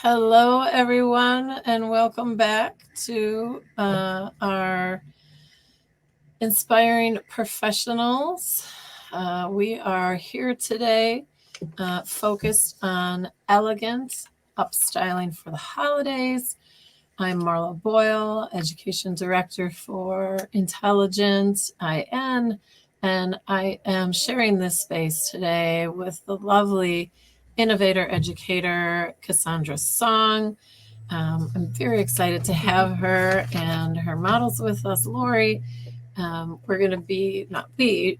Hello, everyone, and welcome back to our Inspiring Professionals. We are here today focused on elegant upstyling for the holidays. I'm Marla Boyle, Education Director for Intelligent IN, and I am sharing this space today with the lovely innovator educator Kassandra Song. I'm very excited to have her and her models with us, Lori. We're going to be, not we,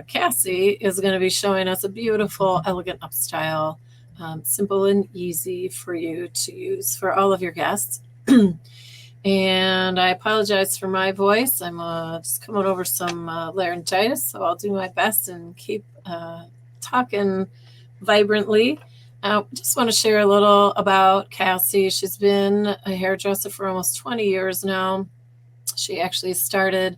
Cassie is going to be showing us a beautiful, elegant upstyle, simple and easy for you to use for all of your guests. And I apologize for my voice. I'm just coming over some laryngitis, so I'll do my best and keep talking vibrantly. Just want to share a little about Cassie. She's been a hairdresser for almost 20 years now. She actually started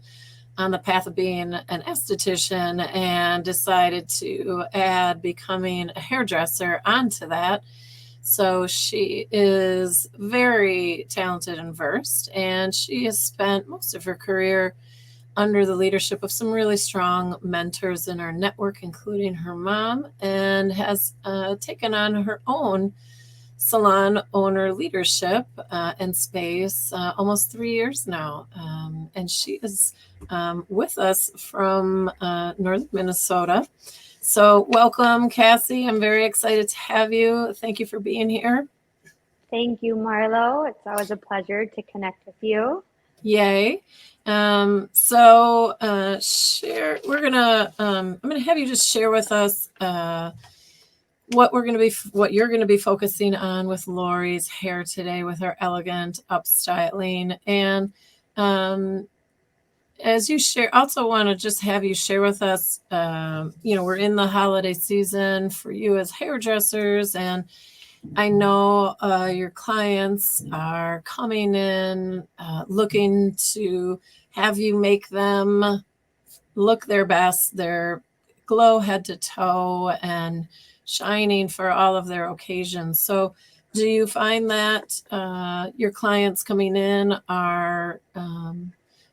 on the path of being an esthetician and decided to add becoming a hairdresser onto that. So she is very talented and versed, and she has spent most of her career under the leadership of some really strong mentors in our network, including her mom, and has taken on her own salon owner leadership and space almost 3 years now. And she is with us from northern Minnesota. So welcome, Cassie. I'm very excited to have you. Thank you for being here. Thank you, Marlo. It's always a pleasure to connect with you. Yay. Share. I'm gonna have you just share with us what you're gonna be focusing on with Lori's hair today with her elegant upstyling. And as you share, also want to just have you share with us. We're in the holiday season for you as hairdressers, and I know your clients are coming in looking to have you make them look their best, their glow head to toe and shining for all of their occasions. So do you find that your clients coming in are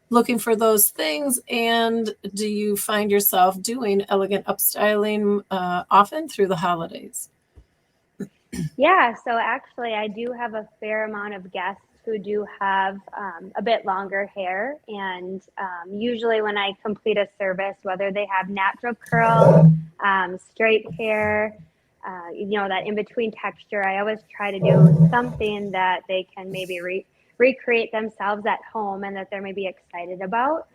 looking for those things? And do you find yourself doing elegant upstyling often through the holidays? Yeah, so actually, I do have a fair amount of guests who do have a bit longer hair. And usually, when I complete a service, whether they have natural curl, straight hair, that in between texture, I always try to do something that they can maybe recreate themselves at home and that they're maybe excited about.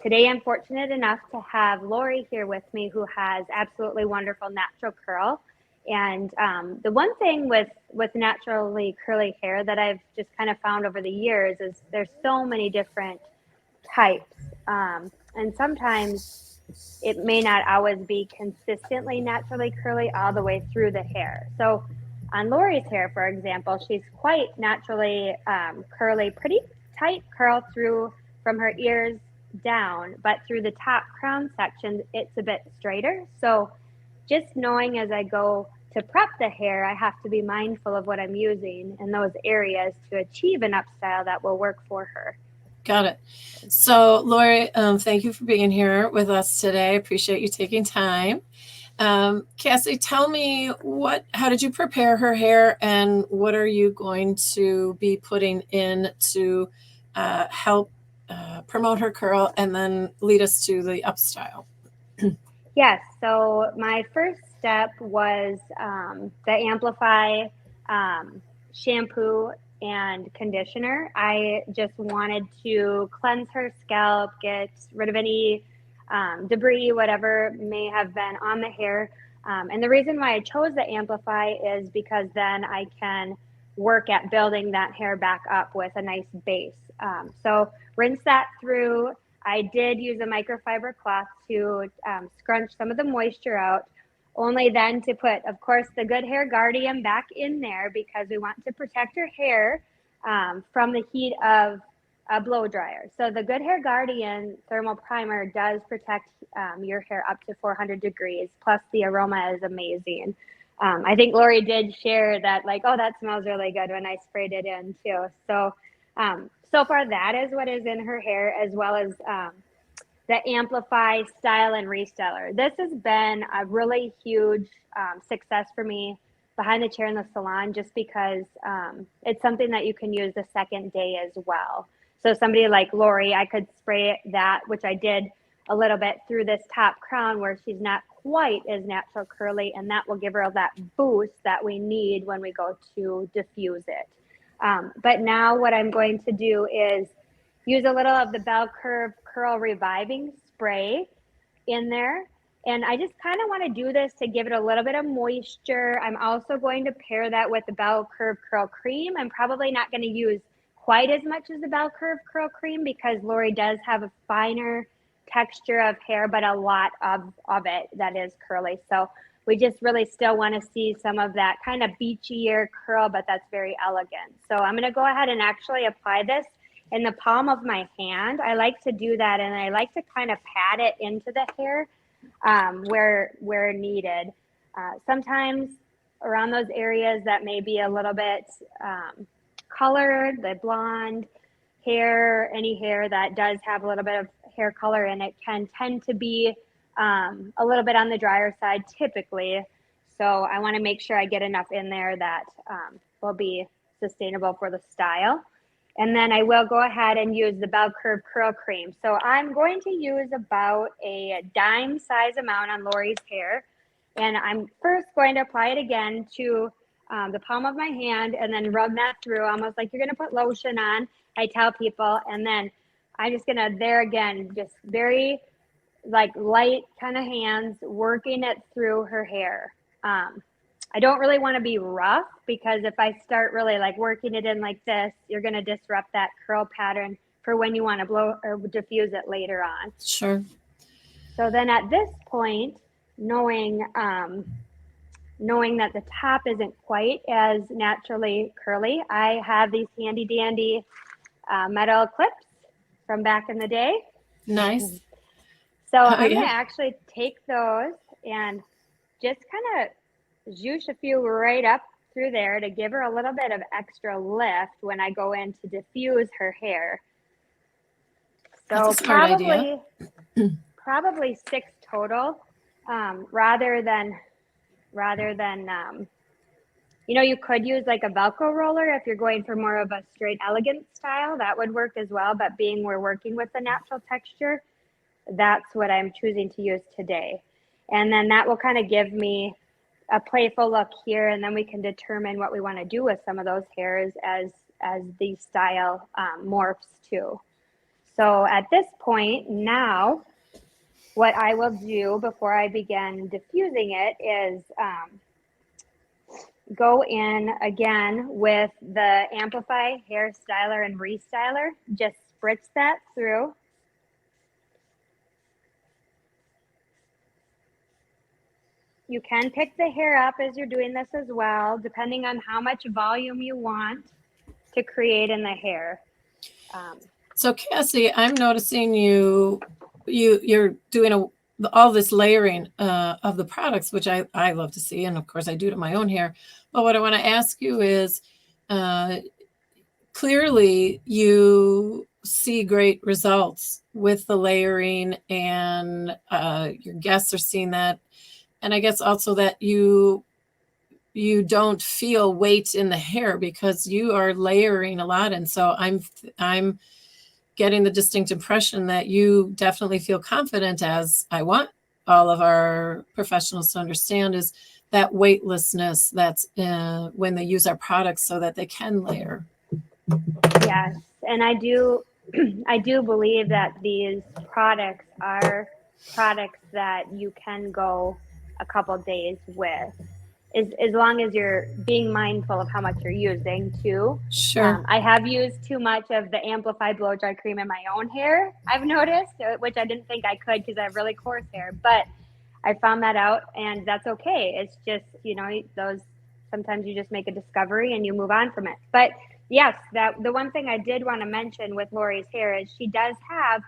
Today, I'm fortunate enough to have Lori here with me, who has absolutely wonderful natural curl. And the one thing with naturally curly hair that I've just kind of found over the years is there's so many different types. And sometimes it may not always be consistently naturally curly all the way through the hair. So on Lori's hair, for example, she's quite naturally curly, pretty tight curl through from her ears down, but through the top crown section, it's a bit straighter. So just knowing as I go to prep the hair, I have to be mindful of what I'm using in those areas to achieve an upstyle that will work for her. Got it. So, Lori, thank you for being here with us today. I appreciate you taking time. Cassie, tell me how did you prepare her hair, and what are you going to be putting in to help promote her curl and then lead us to the upstyle? Yes. So my first step was the Amplify shampoo and conditioner. I just wanted to cleanse her scalp, get rid of any debris, whatever may have been on the hair. And the reason why I chose the Amplify is because then I can work at building that hair back up with a nice base. So rinse that through. I did use a microfiber cloth to scrunch some of the moisture out, only then to put, of course, the Good Hair Guardian back in there because we want to protect her hair from the heat of a blow dryer. So the Good Hair Guardian thermal primer does protect your hair up to 400 degrees, plus the aroma is amazing. I think Lori did share that, like, oh, that smells really good when I sprayed it in too. So, so far that is what is in her hair, as well as the Amplify Style and Restyler. This has been a really huge success for me behind the chair in the salon, just because it's something that you can use the second day as well. So somebody like Lori, I could spray that, which I did a little bit through this top crown where she's not quite as natural curly, and that will give her that boost that we need when we go to diffuse it. But now what I'm going to do is use a little of the Bell Curve Curl Reviving Spray in there. And I just kind of want to do this to give it a little bit of moisture. I'm also going to pair that with the Bell Curve Curl Cream. I'm probably not going to use quite as much as the Bell Curve Curl Cream because Lori does have a finer texture of hair, but a lot of it that is curly. So we just really still want to see some of that kind of beachier curl, but that's very elegant. So I'm going to go ahead and actually apply this in the palm of my hand. I like to do that, and I like to kind of pat it into the hair where needed. Sometimes around those areas that may be a little bit colored, the blonde hair, any hair that does have a little bit of hair color in it can tend to be a little bit on the drier side typically. So I want to make sure I get enough in there that will be sustainable for the style. And then I will go ahead and use the Bell Curve Curl Cream. So I'm going to use about a dime size amount on Lori's hair. And I'm first going to apply it again to the palm of my hand and then rub that through, almost like you're going to put lotion on, I tell people. And then I'm just going to, there again, just very like light kind of hands, working it through her hair. I don't really want to be rough, because if I start really like working it in like this, you're going to disrupt that curl pattern for when you want to blow or diffuse it later on. Sure. So then at this point, knowing that the top isn't quite as naturally curly, I have these handy dandy metal clips from back in the day. Nice. So I'm going to actually take those and just kind of zhoosh a few right up through there to give her a little bit of extra lift when I go in to diffuse her hair. So That's a smart idea. Probably 6 total, rather than you could use like a Velcro roller if you're going for more of a straight elegant style. That would work as well. But being we're working with the natural texture, that's what I'm choosing to use today. And then that will kind of give me a playful look here, and then we can determine what we want to do with some of those hairs as the style morphs too. So at this point now, what I will do before I begin diffusing it is go in again with the Amplify Hair Styler and Restyler. Just spritz that through. You can pick the hair up as you're doing this as well, depending on how much volume you want to create in the hair. So Cassie, I'm noticing you're doing all this layering of the products, which I love to see, and of course I do to my own hair. But what I want to ask you is, clearly you see great results with the layering, and your guests are seeing that. And I guess also that you don't feel weight in the hair because you are layering a lot. And so I'm getting the distinct impression that you definitely feel confident, as I want all of our professionals to understand, is that weightlessness that's when they use our products so that they can layer. Yes. And I do believe that these products are products that you can go a couple days with, as long as you're being mindful of how much you're using too. Sure. I have used too much of the Amplify blow dry cream in my own hair, I've noticed, which I didn't think I could because I have really coarse hair, but I found that out, and that's okay. It's just, those, sometimes you just make a discovery and you move on from it. But yes, the one thing I did want to mention with Lori's hair is she does have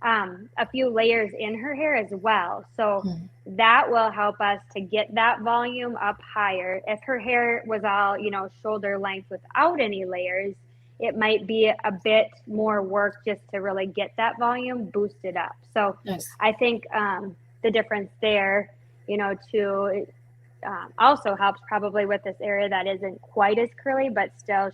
a few layers in her hair as well. So that will help us to get that volume up higher. If her hair was all, shoulder length without any layers, it might be a bit more work just to really get that volume boosted up. So Nice. I think the difference there, to also helps probably with this area that isn't quite as curly, but still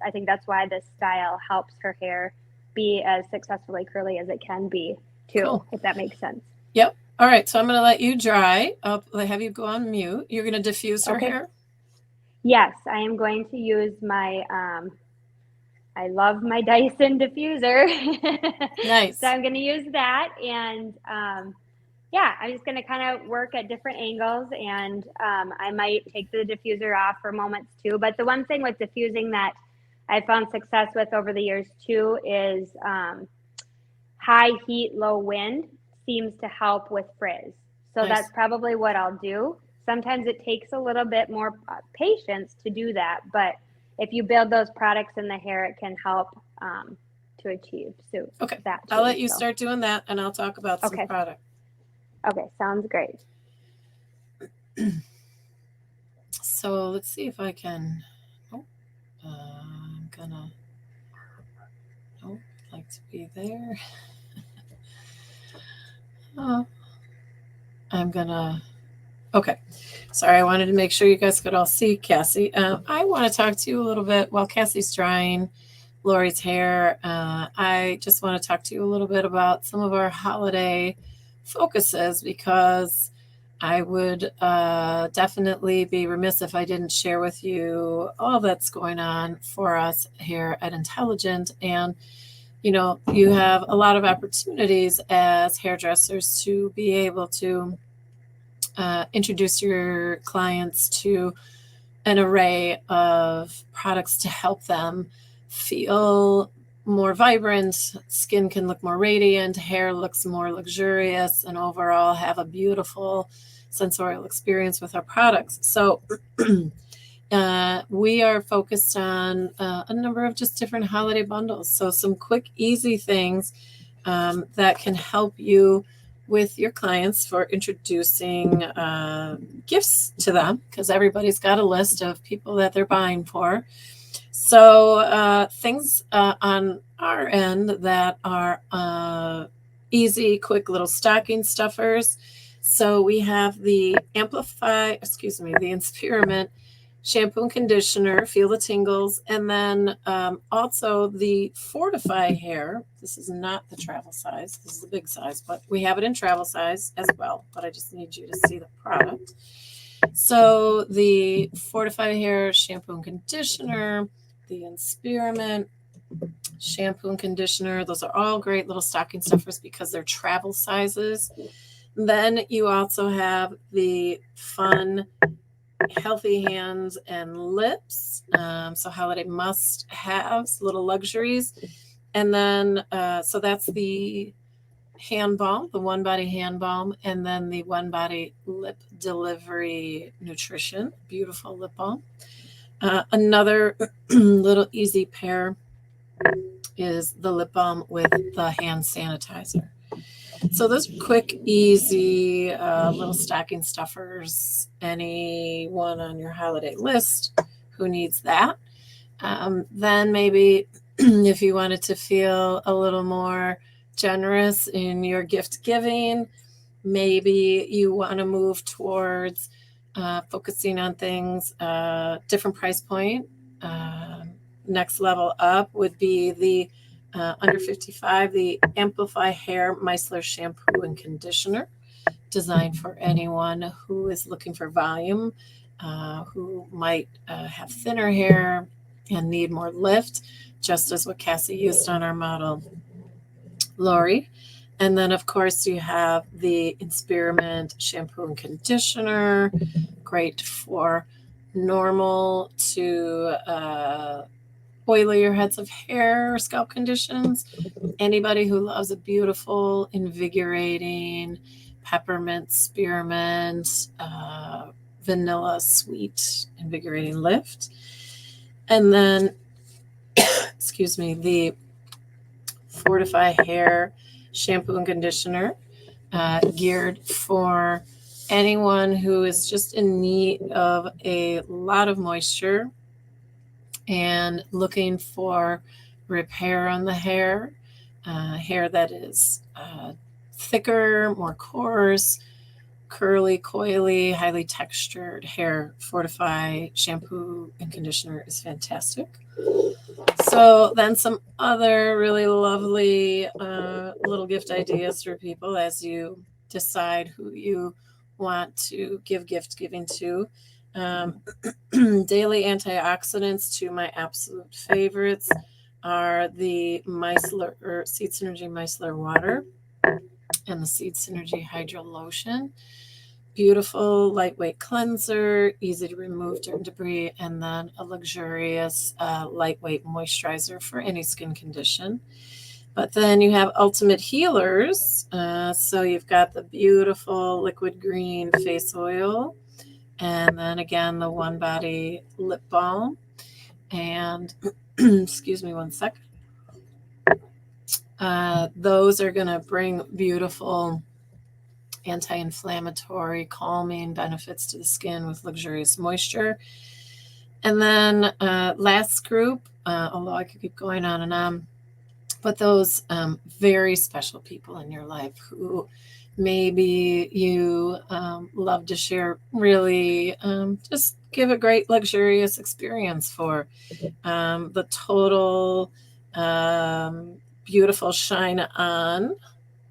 I think that's why this style helps her hair be as successfully curly as it can be too, Cool. if that makes sense. Yep. All right. So I'm going to let you dry up. I have you go on mute. You're going to diffuse her hair? Yes, I am going to use my, I love my Dyson diffuser. Nice. So I'm going to use that. And yeah, I'm just going to kind of work at different angles, and I might take the diffuser off for moments too. But the one thing with diffusing that I found success with over the years too is high heat, low wind seems to help with frizz. So Nice. That's probably what I'll do. Sometimes it takes a little bit more patience to do that, but if you build those products in the hair, it can help to achieve okay. that too. I'll let you start doing that, and I'll talk about some product. Okay, sounds great. So let's see if I can. I'm gonna. I'd like to be there. I'm gonna. Okay. Sorry, I wanted to make sure you guys could all see Cassie. I want to talk to you a little bit while Cassie's drying Lori's hair. I just want to talk to you a little bit about some of our holiday focuses, because I would definitely be remiss if I didn't share with you all that's going on for us here at Intelligent. And, you have a lot of opportunities as hairdressers to be able to introduce your clients to an array of products to help them feel more vibrant, skin can look more radiant, hair looks more luxurious, and overall have a beautiful sensorial experience with our products. So we are focused on a number of just different holiday bundles. So some quick, easy things that can help you with your clients for introducing gifts to them, because everybody's got a list of people that they're buying for. So things on our end that are easy, quick little stocking stuffers. So we have the the Experiment shampoo and conditioner, feel the tingles, and then also the Fortify hair. This is not the travel size. This is the big size, but we have it in travel size as well. But I just need you to see the product. So the Fortify hair shampoo and conditioner, the Experiment shampoo and conditioner, those are all great little stocking stuffers because they're travel sizes. Then you also have the fun Healthy Hands and Lips, so holiday must-haves, little luxuries. And then so that's the hand balm, the One Body hand balm, and then the One Body lip delivery nutrition, beautiful lip balm. Another little easy pair is the lip balm with the hand sanitizer. So those quick, easy little stocking stuffers, anyone on your holiday list who needs that. Then maybe if you wanted to feel a little more generous in your gift giving, maybe you want to move towards focusing on things, different price point. Next level up would be the under 55, the Amplify Hair Micellar Shampoo and Conditioner, designed for anyone who is looking for volume, who might have thinner hair and need more lift, just as what Cassie used on our model, Lori. And then, of course, you have the Experiment Shampoo and Conditioner, great for normal to oilier heads of hair or scalp conditions. Anybody who loves a beautiful, invigorating, peppermint, spearmint, vanilla, sweet, invigorating lift. And then, excuse me, the Fortify Hair shampoo and conditioner geared for anyone who is just in need of a lot of moisture and looking for repair on the hair, hair that is thicker, more coarse, curly, coily, highly textured hair. Fortify shampoo and conditioner is fantastic. So then some other really lovely little gift ideas for people as you decide who you want to give gift giving to. Daily antioxidants, two of my absolute favorites are the Seed Synergy Micellar Water and the Seed Synergy Hydro Lotion. Beautiful, lightweight cleanser, easy to remove dirt and debris, and then a luxurious, lightweight moisturizer for any skin condition. But then you have Ultimate Healers. So you've got the beautiful liquid green face oil, and then again, the One Body lip balm. And excuse me one second. Those are going to bring beautiful anti-inflammatory, calming benefits to the skin with luxurious moisture. And then last group, although I could keep going on and on, but those very special people in your life who maybe you love to share, really just give a great luxurious experience for. The total beautiful Shine On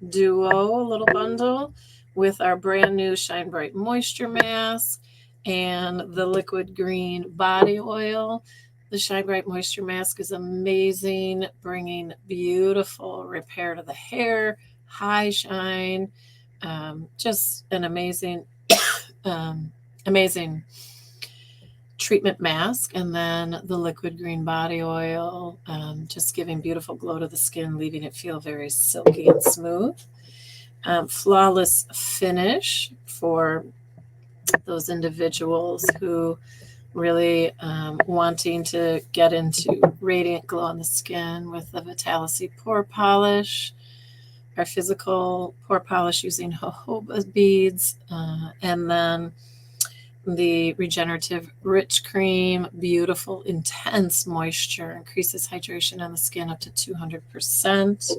Duo little bundle with our brand new Shine Bright Moisture Mask and the liquid green body oil. The Shine Bright Moisture Mask is amazing, bringing beautiful repair to the hair, high shine, just an amazing, amazing treatment mask. And then the liquid green body oil, just giving beautiful glow to the skin, leaving it feel very silky and smooth. Flawless finish for those individuals who really wanting to get into radiant glow on the skin with the Vitality Pore Polish, our physical pore polish using jojoba beads, and then the Regenerative Rich Cream, beautiful, intense moisture, increases hydration on the skin up to 200%.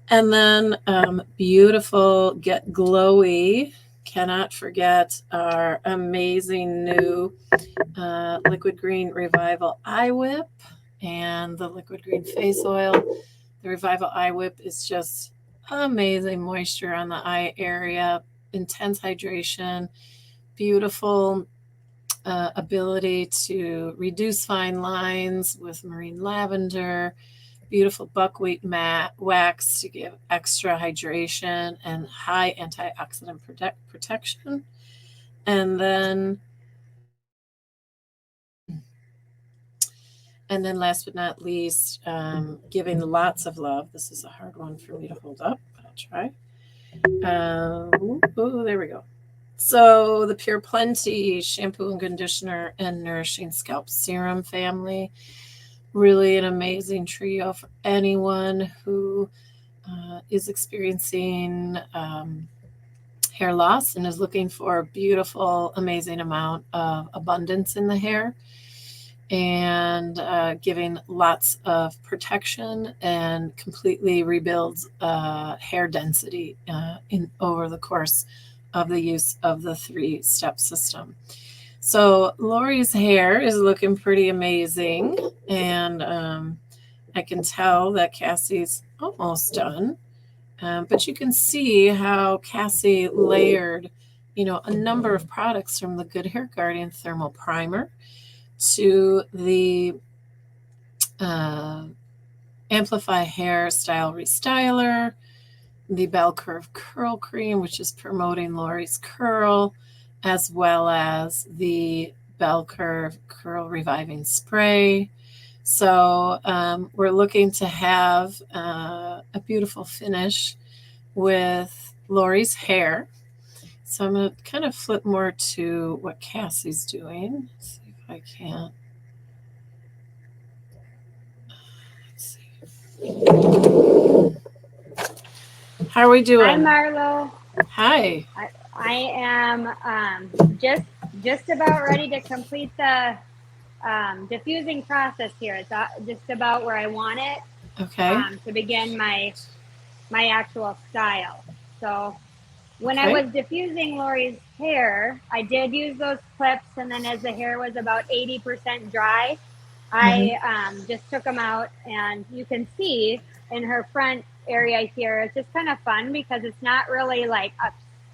And then beautiful, Get Glowy. Cannot forget our amazing new Liquid Green Revival Eye Whip and the Liquid Green Face Oil. The Revival Eye Whip is just amazing moisture on the eye area, intense hydration, beautiful ability to reduce fine lines with marine lavender, beautiful buckwheat wax to give extra hydration and high antioxidant protection. And then last but not least, giving lots of love. This is a hard one for me to hold up, but I'll try. Oh, there we go. So the Pure Plenty shampoo and conditioner and nourishing scalp serum family, really an amazing trio for anyone who is experiencing hair loss and is looking for a beautiful, amazing amount of abundance in the hair, and giving lots of protection and completely rebuilds hair density over the course of the use of the 3-step system. So Lori's hair is looking pretty amazing, and I can tell that Cassie's almost done. But you can see how Cassie layered, a number of products from the Good Hair Guardian Thermal Primer to the Amplify Hair Style Restyler, the Bell Curve Curl Cream, which is promoting Lori's curl, as well as the Bell Curve Curl Reviving Spray. So we're looking to have a beautiful finish with Lori's hair. So I'm going to kind of flip more to what Cassie's doing. Let's see if I can. Let's see. How are we Hi, doing? Marlo. Hi. I am just about ready to complete the diffusing process here. It's just about where I want it Okay. to begin my actual style. So when I Okay. was diffusing Lori's hair, I did use those clips, and then as the hair was about 80% dry, Mm-hmm. I just took them out, and you can see in her front area here, it's just kind of fun because it's not really like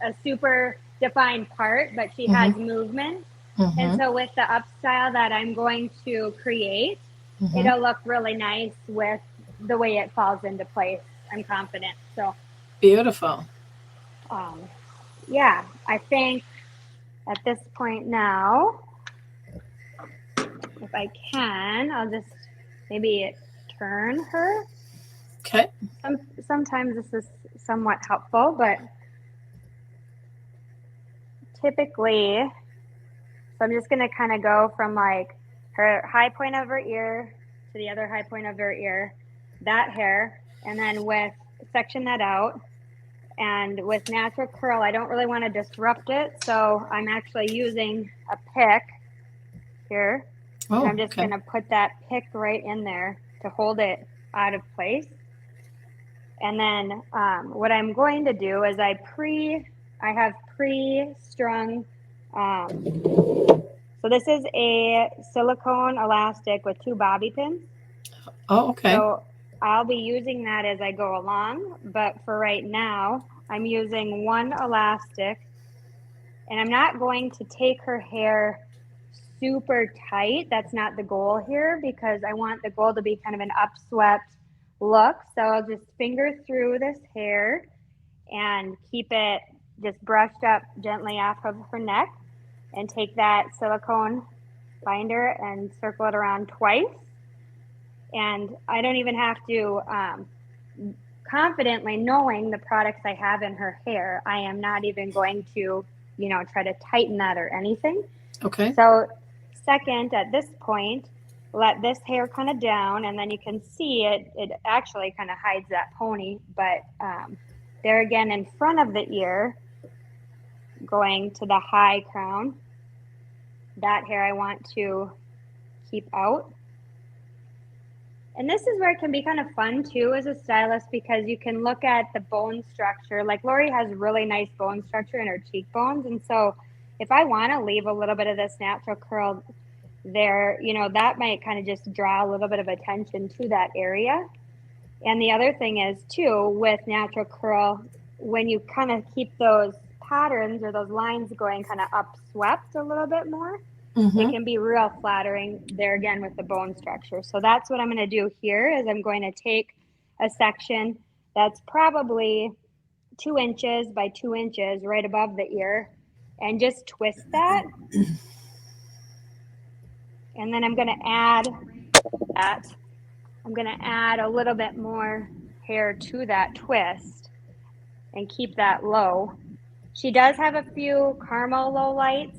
a super defined part, but she Mm-hmm. has movement. And Mm-hmm. so with the up style that I'm going to create, Mm-hmm. it'll look really nice with the way it falls into place. I'm confident. So Beautiful. um, yeah, I think at this point now, if I can, I'll just maybe turn her. Okay. Sometimes this is somewhat helpful, but typically, so I'm just going to kind of go from like her high point of her ear to the other high point of her ear, that hair, and then with section that out. And with natural curl, I don't really want to disrupt it. So I'm actually using a pick here, and Oh, I'm just okay. going to put that pick right in there to hold it out of place. And then what I'm going to do is I have pre-strung, so this is a silicone elastic with 2 bobby pins. Oh, okay. So I'll be using that as I go along, but for right now, I'm using 1 elastic, and I'm not going to take her hair super tight. That's not the goal here, because I want the goal to be kind of an upswept look. So I'll just finger through this hair and keep it just brushed up gently off of her neck, and take that silicone binder and circle it around twice. And I don't even have to, confidently knowing the products I have in her hair, I am not even going to, try to tighten that or anything. Okay. So second, at this point, let this hair kind of down, and then you can see it actually kind of hides that pony, but there again in front of the ear, going to the high crown, that hair I want to keep out. And this is where it can be kind of fun too as a stylist, because you can look at the bone structure. Like Lori has really nice bone structure in her cheekbones. And so if I want to leave a little bit of this natural curl there, that might kind of just draw a little bit of attention to that area. And the other thing is too, with natural curl, when you kind of keep those patterns or those lines going kind of upswept a little bit more, Mm-hmm. it can be real flattering there again with the bone structure. So that's what I'm going to do here is I'm going to take a section that's probably 2 inches by 2 inches right above the ear and just twist that. And then I'm going to add that. I'm going to add a little bit more hair to that twist and keep that low. She does have a few caramel low lights,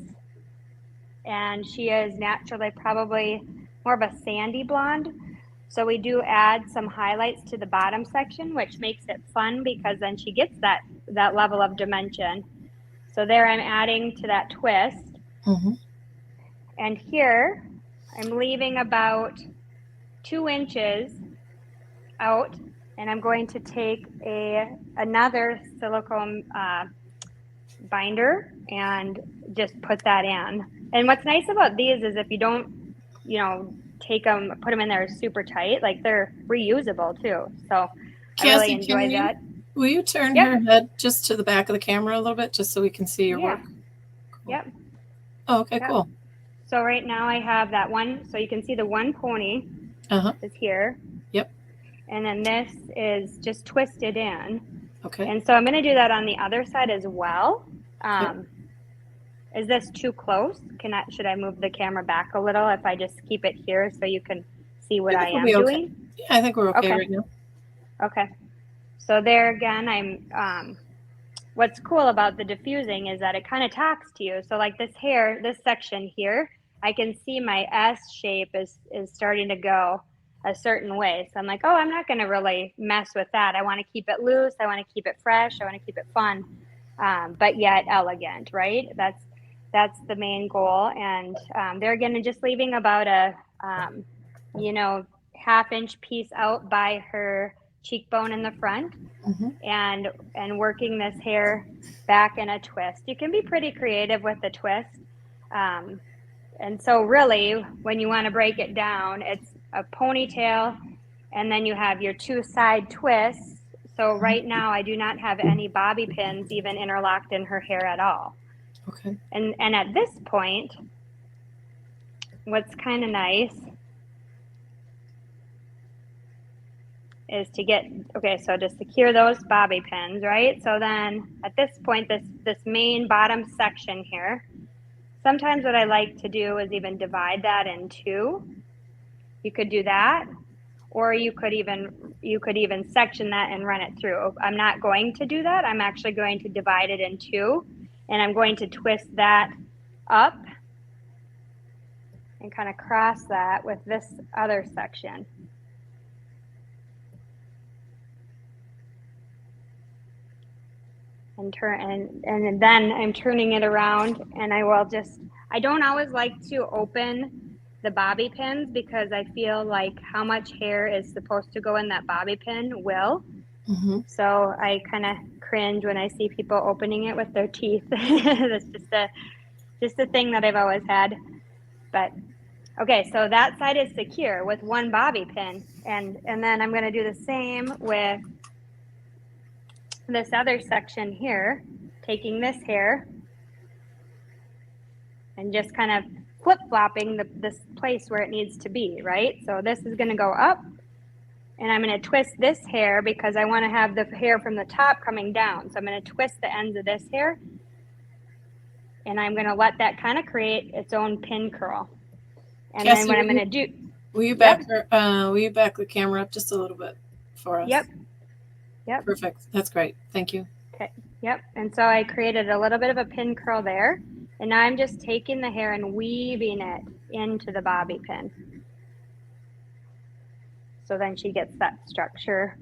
and she is naturally probably more of a sandy blonde. So we do add some highlights to the bottom section, which makes it fun because then she gets that level of dimension. So there I'm adding to that twist. Mm-hmm. And here I'm leaving about 2 inches out, and I'm going to take another silicone binder and just put that in. And what's nice about these is if you don't, take them, put them in there super tight, like they're reusable too. So I really Cassie, enjoy that. will you turn Yep. her head just to the back of the camera a little bit just so we can see your Yeah. work? Cool. Yep. Oh, okay, Yep. cool. So right now I have that one. So you can see the one pony Uh-huh. is here. Yep. And then this is just twisted in. Okay. And so I'm going to do that on the other side as well. Okay. Is this too close? Should I move the camera back a little if I just keep it here so you can see what I I think we'll am be okay. doing? Yeah, I think we're okay right now. Okay. So there again, I'm, what's cool about the diffusing is that it kind of talks to you. So like this hair, this section here, I can see my S shape is starting to go. a certain way. So I'm like, oh, I'm not going to really mess with that. I want to keep it loose. I want to keep it fresh. I want to keep it fun, but yet elegant, right? That's the main goal. And they're going to just leaving about a, you know, half-inch piece out by her cheekbone in the front, and working this hair back in a twist. You can be pretty creative with the twist. And so really, when you want to break it down, it's a ponytail, and then you have your two side twists. So right now, I do not have any bobby pins even interlocked in her hair at all. Okay. And at this point, what's kind of nice is to get, okay, so to secure those bobby pins, right? So then at this point, this main bottom section here, sometimes what I like to do is even divide that in two. You could do that, or you could even section that and run it through. I'm not going to do that. I'm actually going to divide it in two, and I'm going to twist that up and kind of cross that with this other section. And then I'm turning it around, and I don't always like to open the bobby pins because I feel like how much hair is supposed to go in that bobby pin will. So I kind of cringe when I see people opening it with their teeth. That's just a thing that I've always had. But okay, so that side is secure with one bobby pin, and then I'm going to do the same with this other section here, taking this hair and just kind of flip-flopping this place where it needs to be, right? So this is going to go up, and I'm going to twist this hair because I want to have the hair from the top coming down. So I'm going to twist the ends of this hair, and I'm going to let that kind of create its own pin curl. And Cassie, then what I'm going to do... Will you back the camera up just a little bit for us? Yep. Perfect. That's great. Thank you. Okay. Yep. And so I created a little bit of a pin curl there. And now I'm just taking the hair and weaving it into the bobby pin. So then she gets that structure.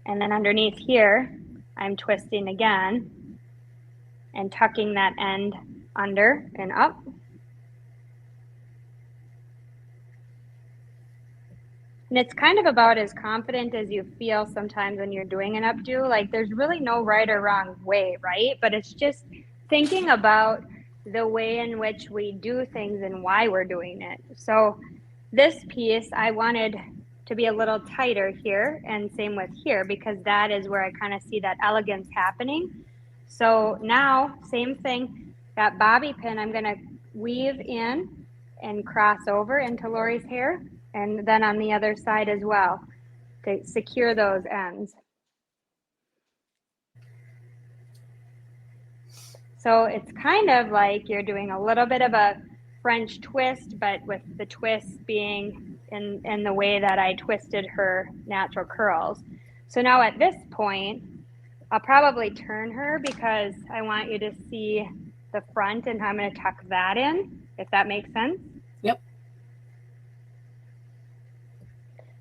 And then underneath here, I'm twisting again and tucking that end under and up. And it's kind of about as confident as you feel sometimes when you're doing an updo. Like there's really no right or wrong way, right? But it's just thinking about the way in which we do things and why we're doing it. So this piece, I wanted to be a little tighter here, and same with here, because that is where I kind of see that elegance happening. So now, same thing, that bobby pin, I'm gonna weave in and cross over into Lori's hair, and then on the other side as well to secure those ends. So it's kind of like you're doing a little bit of a French twist, but with the twist being in the way that I twisted her natural curls. So now at this point, I'll probably turn her because I want you to see the front and how I'm going to tuck that in, if that makes sense. Yep.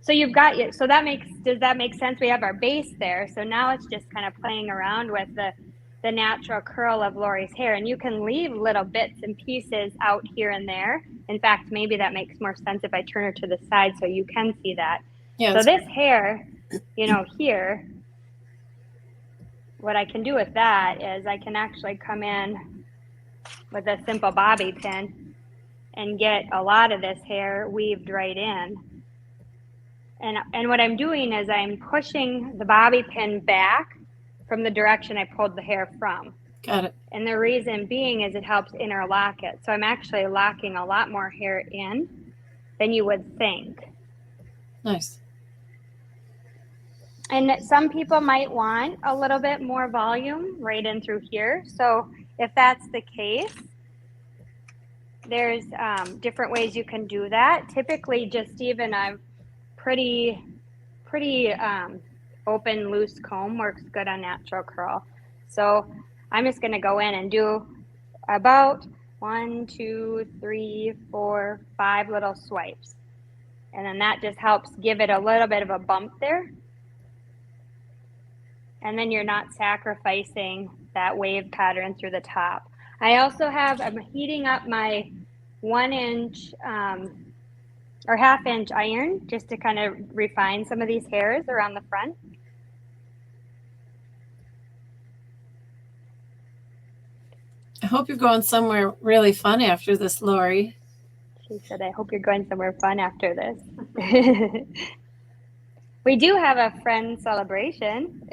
So you've got it. So does that make sense? We have our base there. So now it's just kind of playing around with the natural curl of Lori's hair, and you can leave little bits and pieces out here and there. In fact, maybe that makes more sense if I turn her to the side so you can see that. Yeah, so this hair, here, what I can do with that is I can actually come in with a simple bobby pin and get a lot of this hair weaved right in. And what I'm doing is I'm pushing the bobby pin back from the direction I pulled the hair from. Got it. And the reason being is it helps interlock it. So I'm actually locking a lot more hair in than you would think. Nice. And some people might want a little bit more volume right in through here. So if that's the case, there's different ways you can do that. Typically, just even a pretty open, loose comb works good on natural curl. So I'm just going to go in and do about 1, 2, 3, 4, 5 little swipes. And then that just helps give it a little bit of a bump there. And then you're not sacrificing that wave pattern through the top. I also I'm heating up my 1-inch or 1/2-inch iron just to kind of refine some of these hairs around the front. I hope you're going somewhere really fun after this, Lori. She said, I hope you're going somewhere fun after this. We do have a friend celebration.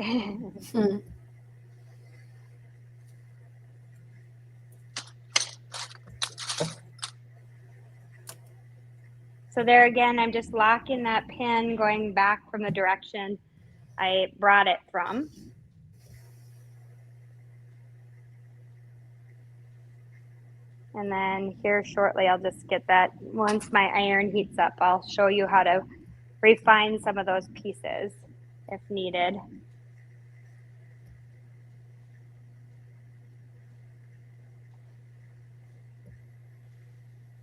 So there again, I'm just locking that pin going back from the direction I brought it from. And then here shortly, I'll just get that, once my iron heats up, I'll show you how to refine some of those pieces if needed.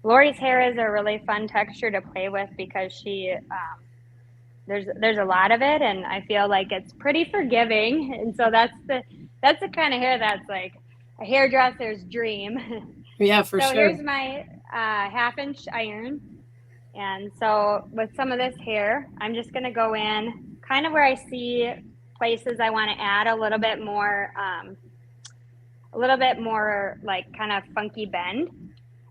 Lori's hair is a really fun texture to play with because there's a lot of it, and I feel like it's pretty forgiving. And so that's the kind of hair that's like a hairdresser's dream. Yeah, for so sure. Here's my 1/2-inch iron. And so with some of this hair, I'm just going to go in kind of where I see places I want to add a little bit more like kind of funky bend.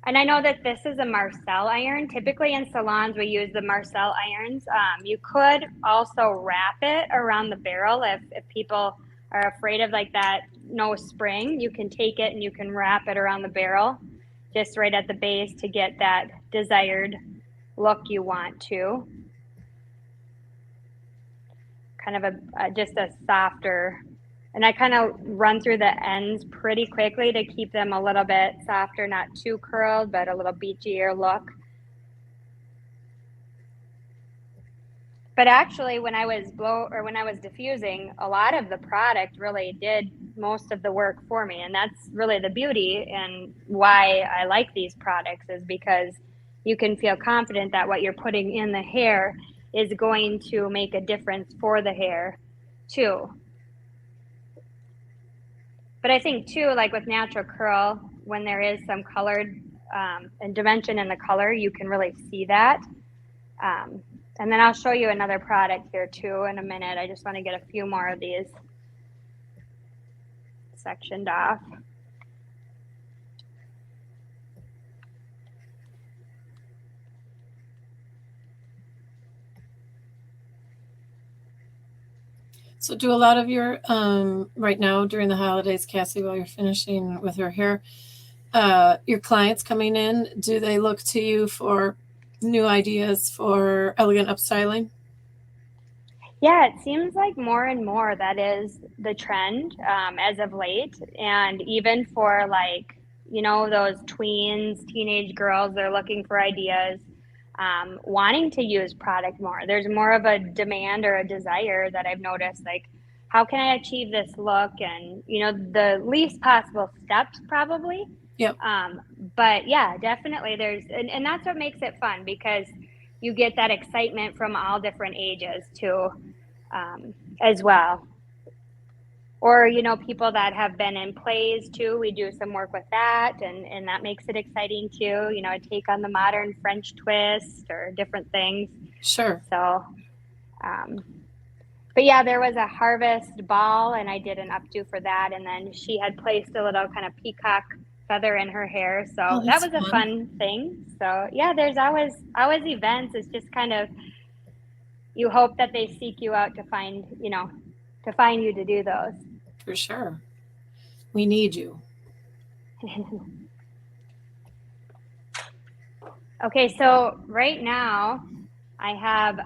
And I know that this is a Marcel iron. Typically in salons, we use the Marcel irons. You could also wrap it around the barrel if people are afraid of like that no spring. You can take it and you can wrap it around the barrel just right at the base to get that desired look you want to. Kind of just a softer, and I kind of run through the ends pretty quickly to keep them a little bit softer, not too curled, but a little beachier look. But actually, when I was diffusing, a lot of the product really did most of the work for me, and that's really the beauty and why I like these products, is because you can feel confident that what you're putting in the hair is going to make a difference for the hair too. But I think too, like with natural curl, when there is some colored and dimension in the color, you can really see that. And then I'll show you another product here too in a minute. I just want to get a few more of these sectioned off. So do a lot of your, right now during the holidays, Cassie, while you're finishing with her hair, your clients coming in, do they look to you for new ideas for elegant upstyling? Yeah, it seems like more and more that is the trend as of late. And even for like, those tweens, teenage girls, they're looking for ideas, wanting to use product more. There's more of a demand or a desire that I've noticed, like, how can I achieve this look? And, the least possible steps probably. Yep. But yeah, definitely and that's what makes it fun, because you get that excitement from all different ages too, as well. Or, people that have been in plays too, we do some work with that, and that makes it exciting too, take on the modern French twist or different things. Sure. So, but yeah, there was a harvest ball and I did an updo for that. And then she had placed a little kind of peacock feather in her hair. So that was a fun thing. So yeah, there's always events. It's just kind of, you hope that they seek you out to find you to do those. For sure. We need you. Okay, so right now I have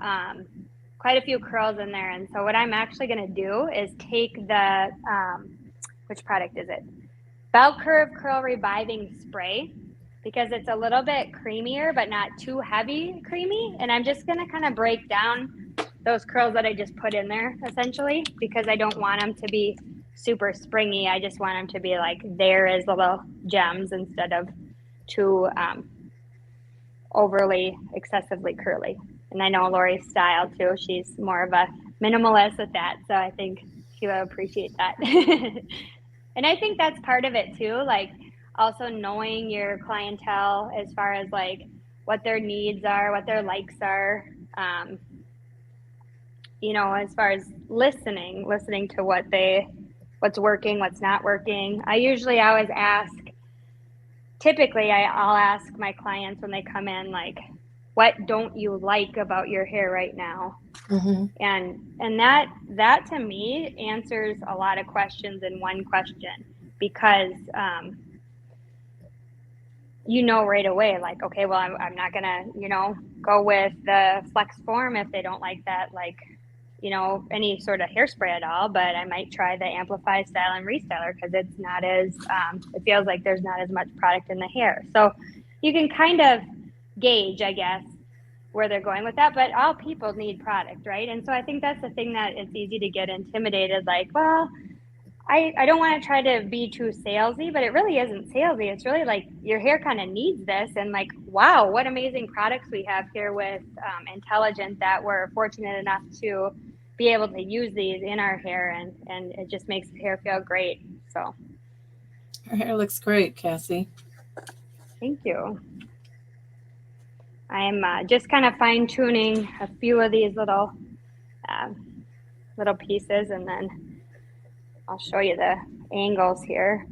quite a few curls in there. And so what I'm actually going to do is take the, which product is it? Bell Curve Curl Reviving Spray, because it's a little bit creamier, but not too heavy creamy. And I'm just going to kind of break down those curls that I just put in there, essentially, because I don't want them to be super springy. I just want them to be like there as little gems instead of too overly excessively curly. And I know Lori's style too. She's more of a minimalist with that. So I think she will appreciate that. And I think that's part of it too. Like also knowing your clientele as far as like what their needs are, what their likes are. As far as listening to what's working, what's not working. I usually always ask, typically I'll ask my clients when they come in, like, what don't you like about your hair right now? Mm-hmm. And that to me answers a lot of questions in one question, because right away, like, okay, well, I'm not gonna go with the flex form if they don't like that, like, any sort of hairspray at all, but I might try the amplify, style, and restyler because it's not as it feels like there's not as much product in the hair. So you can kind of gauge, I guess, where they're going with that, but all people need product, right? And so I think that's the thing, that it's easy to get intimidated, like, well, I don't want to try to be too salesy, but it really isn't salesy. It's really like your hair kind of needs this, and like, wow, what amazing products we have here with Intelligent, that we're fortunate enough to be able to use these in our hair, and it just makes the hair feel great. So Her hair looks great, Cassie. thank you. I'm just kind of fine tuning a few of these little pieces, and then I'll show you the angles here.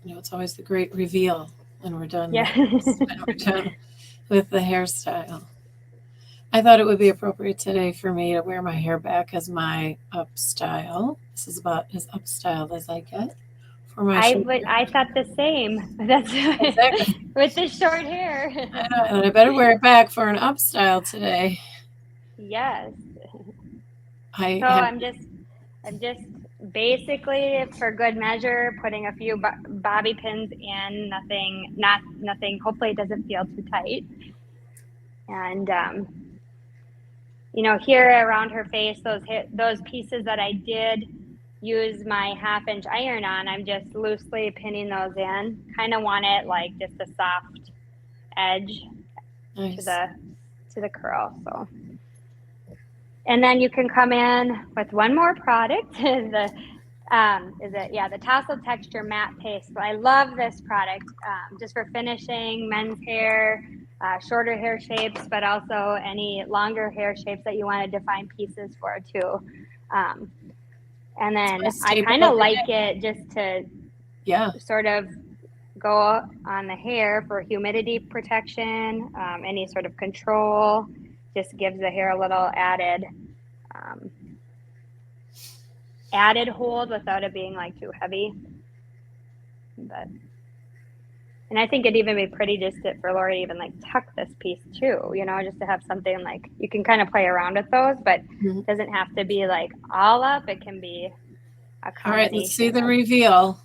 It's always the great reveal when we're done. Yeah. When we're done with the hairstyle. I thought it would be appropriate today for me to wear my hair back as my up style. This is about as up styled as I get for my I thought the same. That's exactly. with the short hair. I know, and I better wear it back for an up style today. Yes. I'm just basically, for good measure, putting a few bobby pins in. Nothing. Hopefully, it doesn't feel too tight. And here around her face, those pieces that I did use my 1/2-inch iron on, I'm just loosely pinning those in. Kind of want it like just a soft edge nice. to the curl. So, and then you can come in with one more product. The Tassel Texture Matte Paste. So I love this product just for finishing men's hair, shorter hair shapes, but also any longer hair shapes that you want to define pieces for too. And then I kind of like it just to sort of go on the hair for humidity protection, any sort of control. Just gives the hair a little added hold without it being like too heavy. And I think it'd even be pretty just for Lori to even like tuck this piece too, just to have something like you can kind of play around with those, but it doesn't have to be like all up. It can be a combination. All right, let's see the reveal.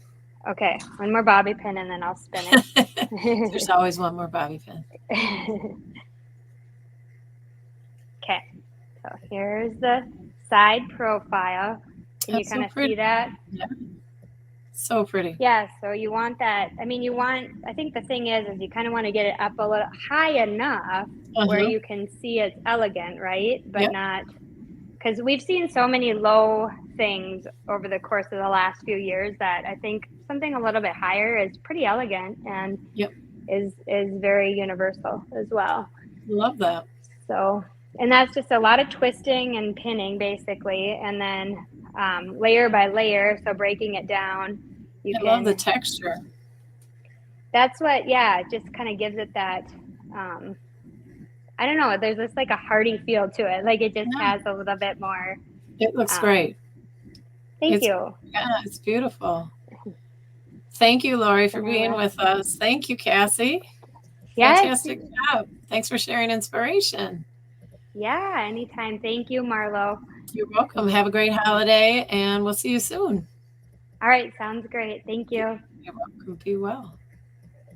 Okay, one more bobby pin and then I'll spin it. There's always one more bobby pin. Okay, so here's the side profile. Can you kind of see that? Yeah. So pretty. Yeah, so you want that. I mean, I think the thing is you kind of want to get it up a little high enough where you can see it's elegant, right? But not, because we've seen so many low things over the course of the last few years that I think something a little bit higher is pretty elegant and is very universal as well. Love that. So, and that's just a lot of twisting and pinning basically, and then layer by layer, so breaking it down. I love the texture. That's what, it just kind of gives it that, I don't know, there's just like a hearty feel to it. Like it just has a little bit more. It looks great. Thank you. Yeah, it's beautiful. Thank you, Lori, for being with us. Thank you, Cassie. Yes. Fantastic job. Thanks for sharing inspiration. Yeah, anytime. Thank you, Marlo. You're welcome. Have a great holiday, and we'll see you soon. All right, sounds great. Thank you. You're welcome. Be well.